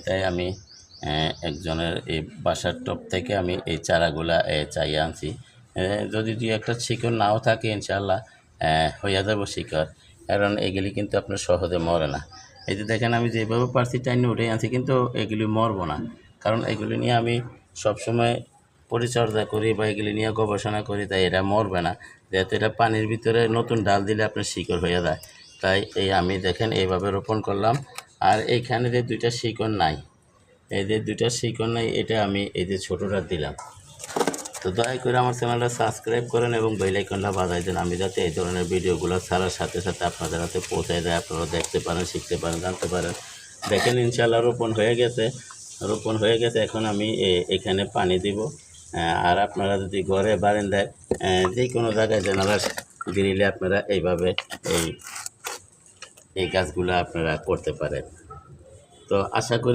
তাই আমি একজনের এই বাসার টপ থেকে আমি এই চারাগুলা চাইয়ে আনছি। যদি দুই একটা শিকড় নাও থাকে ইনশাআল্লাহ হইয়া যাব শিকড়, কারণ এগুলি কিন্তু আপনার সহজে মরে না। এই যে দেখেন আমি যেভাবে পারছি টাইনে উঠে আনছি, কিন্তু এগুলি মরবো না, কারণ এগুলি নিয়ে আমি সবসময় পরিচর্যা করি বা এগুলি নিয়ে গবেষণা করি, তাই এটা মরবে না। যেহেতু এটা পানির ভিতরে নতুন ডাল দিলে আপনার শিকড় হয়ে যায়, তাই এই আমি দেখেন এইভাবে রোপণ করলাম। আর এইখানে যে দুইটা শিকড় নাই, এই যে দুইটা শিকড় নাই, এটা আমি এই যে ছোটোটা দিলাম। তো দয়া করে আমার চ্যানেলটা সাবস্ক্রাইব করেন এবং বেল আইকনটা বাজাই দেন, আমি যাতে এই ধরনের ভিডিওগুলো ছাড়ার সাথে সাথে আপনাদের হাতে পৌঁছায় যায়, আপনারা দেখতে পারেন, শিখতে পারেন, জানতে পারেন। দেখেন ইনশাআল্লাহ রোপণ হয়ে গেছে। এখন আমি এখানে পানি দিব। আর আপনারা যদি ঘরে বারান্দায় যে কোনো জায়গায় জানালার গ্রিলে আপনারা এইভাবে এই গাছগুলো আপনারা করতে পারেন। তো আশা করি